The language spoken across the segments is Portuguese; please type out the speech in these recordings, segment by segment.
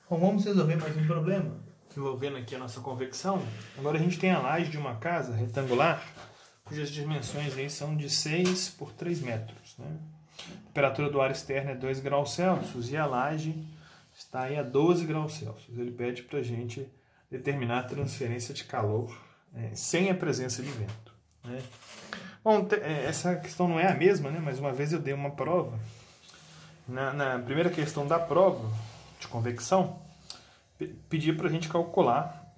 Bom, vamos resolver mais um problema envolvendo aqui a nossa convecção. Agora a gente tem a laje de uma casa retangular cujas dimensões aí são de 6 por 3 metros. Né? A temperatura do ar externo é 2 graus Celsius e a laje está aí a 12 graus Celsius. Ele pede para a gente determinar a transferência de calor sem a presença de vento. Né? Bom, essa questão não é a mesma, né? Mas uma vez eu dei uma prova. Na primeira questão da prova de convecção, pedia para a gente calcular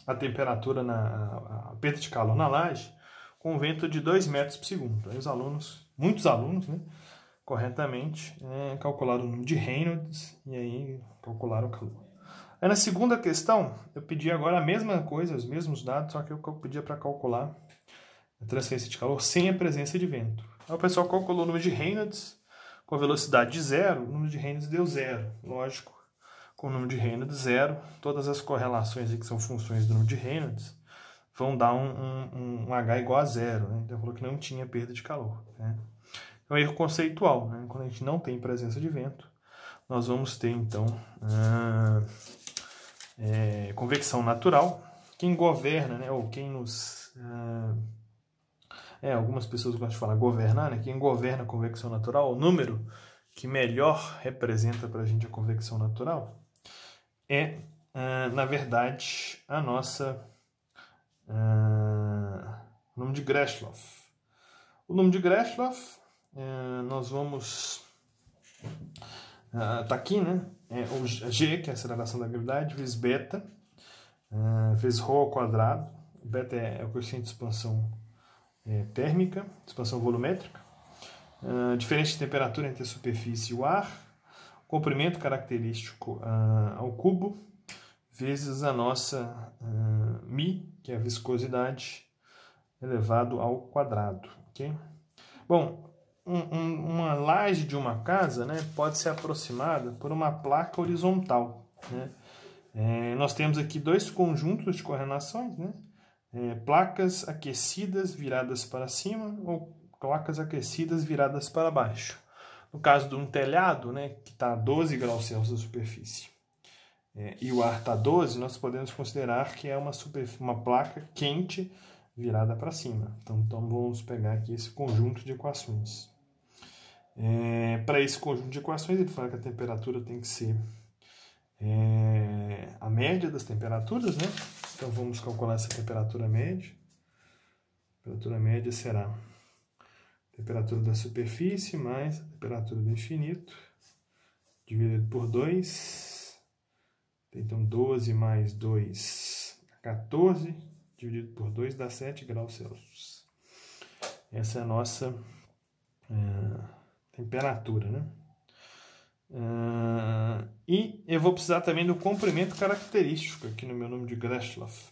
a temperatura, a perda de calor na laje com um vento de 2 metros por segundo. Aí os alunos, muitos alunos, né, corretamente calcularam o número de Reynolds e aí calcularam o calor. Aí na segunda questão, eu pedi agora a mesma coisa, os mesmos dados, só que eu pedia para calcular a transferência de calor sem a presença de vento. Aí o pessoal calculou o número de Reynolds com a velocidade de 0, o número de Reynolds deu 0, lógico. Com o número de Reynolds 0, todas as correlações aí que são funções do número de Reynolds vão dar um H igual a 0. Né? Então falou que não tinha perda de calor. Né? É um erro conceitual. Né? Quando a gente não tem presença de vento, nós vamos ter então convecção natural. Quem governa, né? Ou quem nos... algumas pessoas gostam de falar governar, né? Quem governa a convecção natural, o número que melhor representa para a gente a convecção natural é, na verdade, a nossa o número de Grashof. O número de Grashof, nós vamos... Está aqui, né? O G, que é a aceleração da gravidade, vezes beta, vezes ρ ao quadrado. Beta é o coeficiente de expansão térmica, expansão volumétrica. Diferença de temperatura entre a superfície e o ar. Comprimento característico ao cubo, vezes a nossa μ, que é a viscosidade, elevado ao quadrado. Okay? Bom, uma laje de uma casa, né, pode ser aproximada por uma placa horizontal. Né? Nós temos aqui dois conjuntos de correlações, né? Placas aquecidas viradas para cima ou placas aquecidas viradas para baixo. No caso de um telhado, né, que está a 12 graus Celsius da superfície, e o ar está a 12, nós podemos considerar que é uma placa quente virada para cima. Então vamos pegar aqui esse conjunto de equações. Para esse conjunto de equações, ele fala que a temperatura tem que ser a média das temperaturas, né? Então vamos calcular essa temperatura média. A temperatura média será a temperatura da superfície mais a temperatura do infinito, dividido por 2. Então 12 mais 2 dá 14, dividido por 2 dá 7 graus Celsius. Essa é a nossa temperatura, né? E eu vou precisar também do comprimento característico aqui no meu número de Grashof,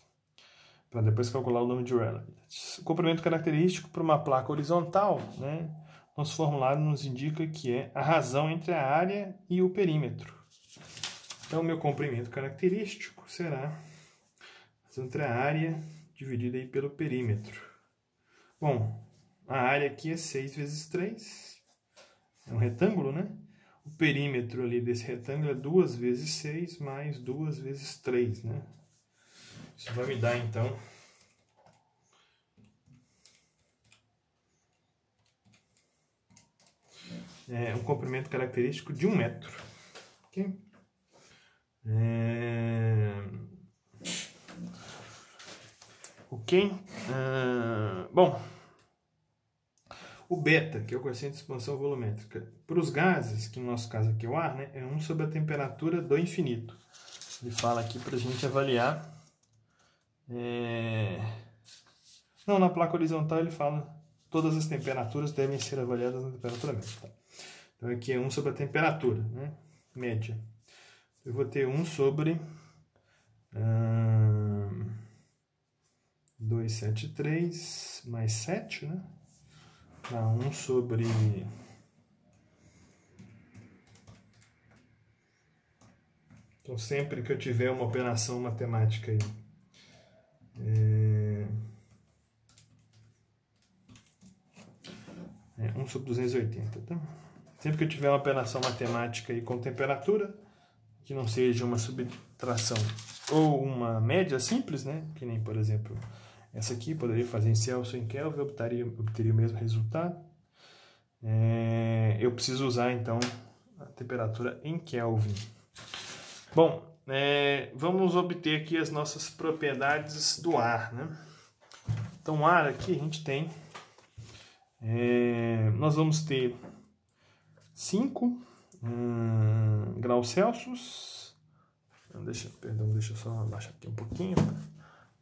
para depois calcular o número de Reynolds. O comprimento característico para uma placa horizontal, né? Nosso formulário nos indica que é a razão entre a área e o perímetro. Então, o meu comprimento característico será a razão entre a área dividida aí pelo perímetro. Bom, a área aqui é 6 vezes 3, é um retângulo, né? O perímetro ali desse retângulo é 2 vezes 6 mais 2 vezes 3, né? Isso vai me dar, então, um comprimento característico de 1 metro. Okay? Bom, o beta, que é o coeficiente de expansão volumétrica, para os gases, que no nosso caso aqui é o ar, né, é 1 sobre a temperatura do infinito. Ele fala aqui para a gente avaliar. Não, na placa horizontal ele fala todas as temperaturas devem ser avaliadas na temperatura média. Tá? Então aqui é 1 sobre a temperatura, né, média. Eu vou ter 1 sobre 273 mais 7, né? Dá 1 sobre... Então, sempre que eu tiver uma operação matemática aí, 1 sobre 280, tá? Sempre que eu tiver uma operação matemática aí com temperatura, que não seja uma subtração ou uma média simples, né? Que nem, por exemplo, essa aqui, poderia fazer em Celsius ou em Kelvin, obteria o mesmo resultado. Eu preciso usar, então, a temperatura em Kelvin. Bom, vamos obter aqui as nossas propriedades do ar, né? Então, o ar aqui a gente tem... nós vamos ter 5 graus Celsius. Deixa eu só abaixar aqui um pouquinho.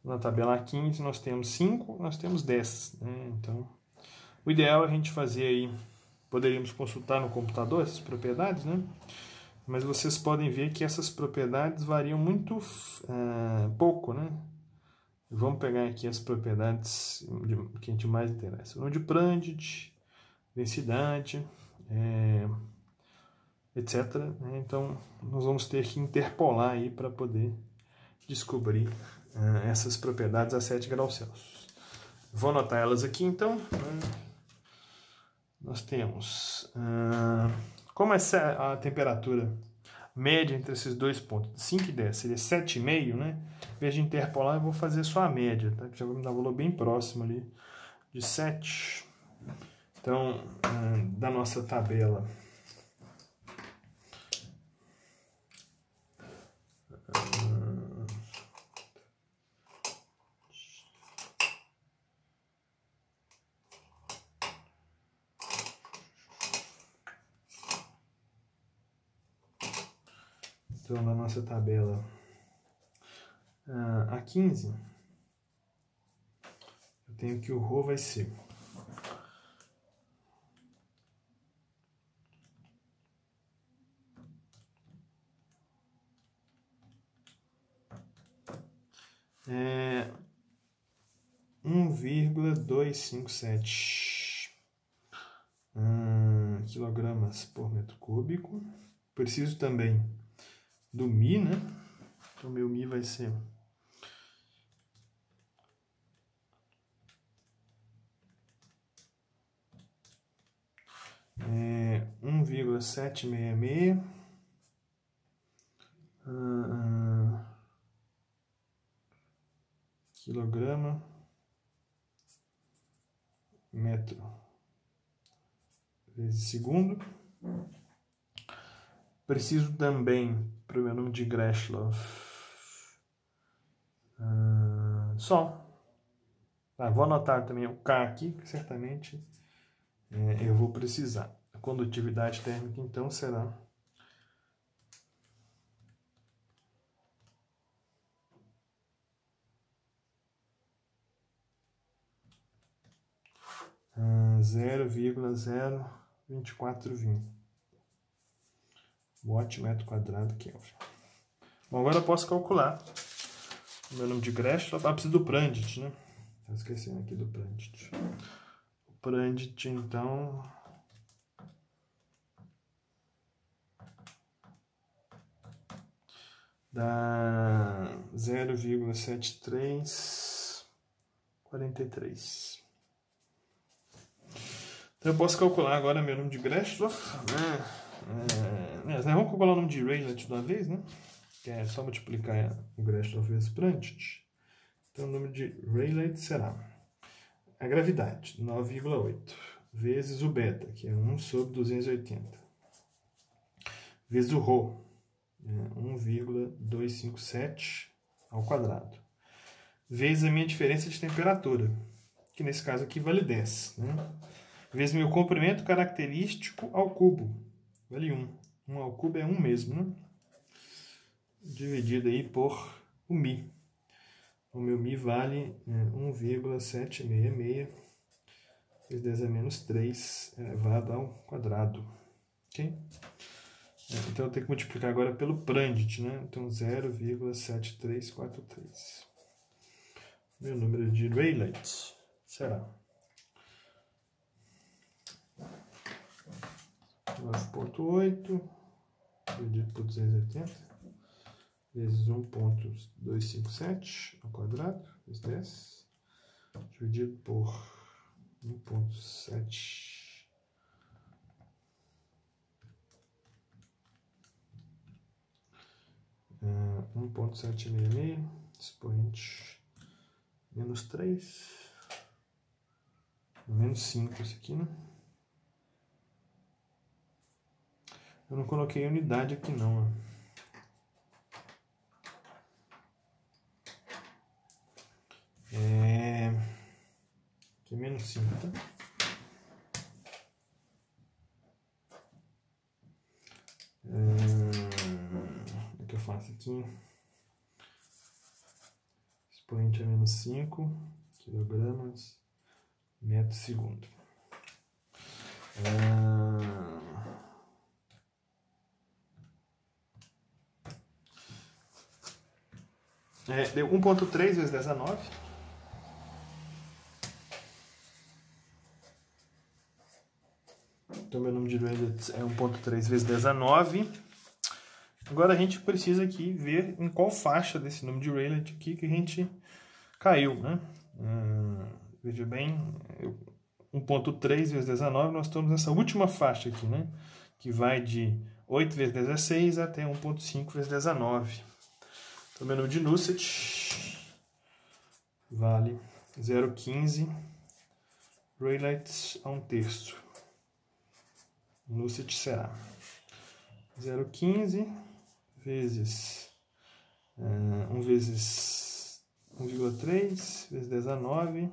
Na tabela 15 nós temos 5, nós temos 10. Né? Então, o ideal é a gente fazer aí, poderíamos consultar no computador essas propriedades, né? Mas vocês podem ver que essas propriedades variam muito pouco, né? Vamos pegar aqui as propriedades que a gente mais interessa. O número de Prandtl, densidade, etc. Então, nós vamos ter que interpolar aí para poder descobrir essas propriedades a 7 graus Celsius. Vou anotar elas aqui, então. Nós temos... como essa a temperatura média entre esses dois pontos, 5 e 10, seria 7,5, né? Em vez de interpolar, eu vou fazer só a média, tá? Que já vai me dar um valor bem próximo ali de 7. Então, da nossa tabela... Então, na nossa tabela a 15, eu tenho que o ρ vai ser 1,257 quilogramas por metro cúbico. Preciso também do Mi, né? Então, meu Mi vai ser 1,766 quilograma metro vezes segundo. Preciso também, para o meu número de Grashlov, só. Vou anotar também o K aqui, que certamente eu vou precisar. A condutividade térmica, então, será 0,02420 watt metro quadrado Kelvin. Bom, agora eu posso calcular o meu número de Grashlov. Preciso do Prandtl, né? Estou esquecendo aqui do Prandtl. O Prandtl, então, dá 0,7343. Então eu posso calcular agora meu número de Grashlov. Vamos calcular o número de Rayleigh de uma vez, né? Que é só multiplicar o Grashlov vezes Prandtl. Então o número de Rayleigh será a gravidade, 9,8, vezes o beta, que é 1 sobre 280, vezes o ρ, 1,257 ao quadrado, vezes a minha diferença de temperatura, que nesse caso aqui vale 10, né? Vezes meu comprimento característico ao cubo, vale 1. 1 ao cubo é 1 mesmo, né? Dividido aí por o Mi. O meu Mi vale 1,766 vezes 10 a menos 3 elevado ao quadrado. Ok? Então eu tenho que multiplicar agora pelo Prandtl, né? Então 0,7343. Meu número de Rayleigh será 9,8 dividido por 280 vezes 1,257 ao quadrado, vezes 10, dividido por 1,7. 1.766, expoente menos 3, menos 5 esse aqui, né? Eu não coloquei unidade aqui não, ó. Aqui é menos 5, tá? O que eu faço aqui? Expoente é menos 5 quilogramas metro segundo. Deu 1.3 vezes 10 a 9. Então, meu número de Rayleigh é 1.3 vezes 10 a 9. Agora a gente precisa aqui ver em qual faixa desse número de Rayleigh aqui que a gente caiu, né? Veja bem, 1.3 vezes 10 a 9, nós estamos nessa última faixa aqui, né? Que vai de 8 vezes 10 a 6 até 1.5 vezes 10 a 9. Então, meu número de Nusselt vale 0,15 Rayleighs a 1/3. Nusselt será 0,15 vezes 1 vezes 1,3 vezes 10 a 9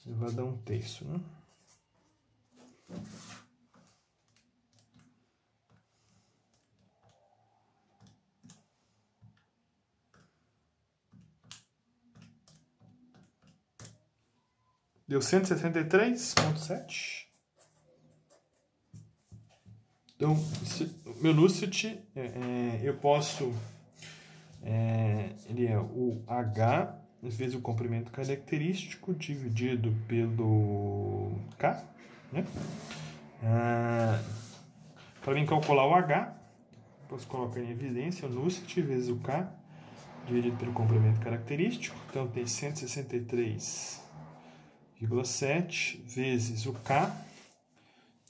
vai dar 1/3, né? Deu 163,7. Então, meu Nusselt, eu posso... ele é o H vezes o comprimento característico dividido pelo K, né? Para mim calcular o H, posso colocar em evidência o Nusselt vezes o K dividido pelo comprimento característico. Então, tem 163,7 vezes o K,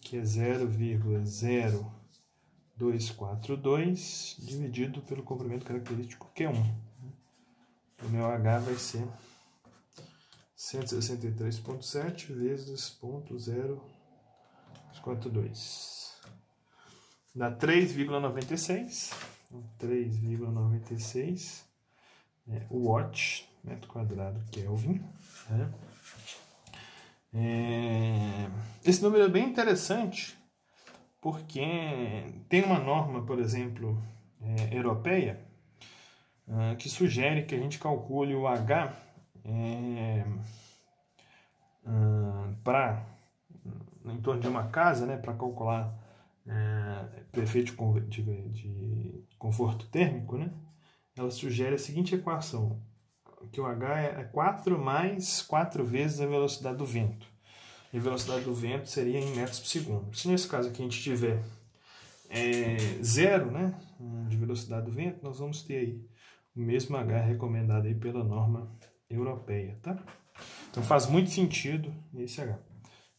que é 0,0242, dividido pelo comprimento característico, que é 1. O meu H vai ser 163,7 vezes 0,042. Dá 3,96. 3,96 watt, metro quadrado, Kelvin. Né? Esse número é bem interessante porque tem uma norma, por exemplo, europeia, que sugere que a gente calcule o H em torno de uma casa, né, para calcular efeito de conforto térmico, né? Ela sugere a seguinte equação, que o H é 4 mais 4 vezes a velocidade do vento. E a velocidade do vento seria em metros por segundo. Se nesse caso aqui a gente tiver 0, né, de velocidade do vento, nós vamos ter aí o mesmo H recomendado aí pela norma europeia, tá? Então faz muito sentido esse H.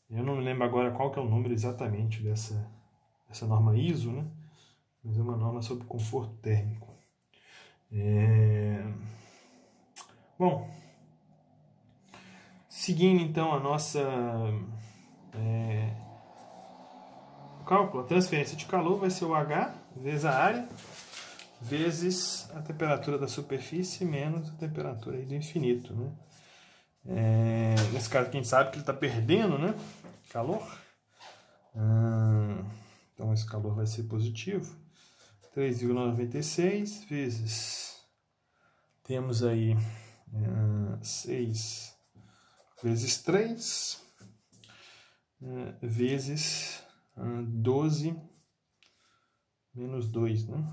Eu não me lembro agora qual que é o número exatamente dessa norma ISO, né? Mas é uma norma sobre conforto térmico. Bom, seguindo então a nossa cálculo, a transferência de calor vai ser o H vezes a área vezes a temperatura da superfície menos a temperatura aí do infinito, né? Nesse caso aqui a gente sabe que ele está perdendo, né, calor. Então esse calor vai ser positivo. 3,96 vezes, temos aí 6 vezes 3 vezes 12 menos 2, né?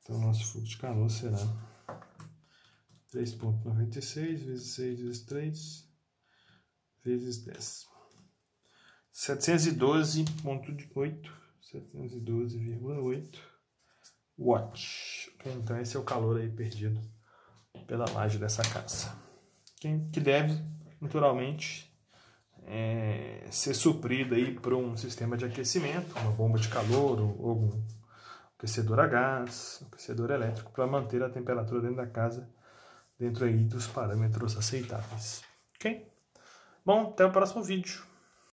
Então nosso fluxo de calor será 3,96 vezes 6 vezes 3 vezes 10. 712,8 watts. Então esse é o calor aí perdido pela laje dessa casa, que deve naturalmente ser suprido aí por um sistema de aquecimento, uma bomba de calor ou algum aquecedor a gás, aquecedor elétrico, para manter a temperatura dentro da casa, dentro aí dos parâmetros aceitáveis. Ok? Bom, até o próximo vídeo.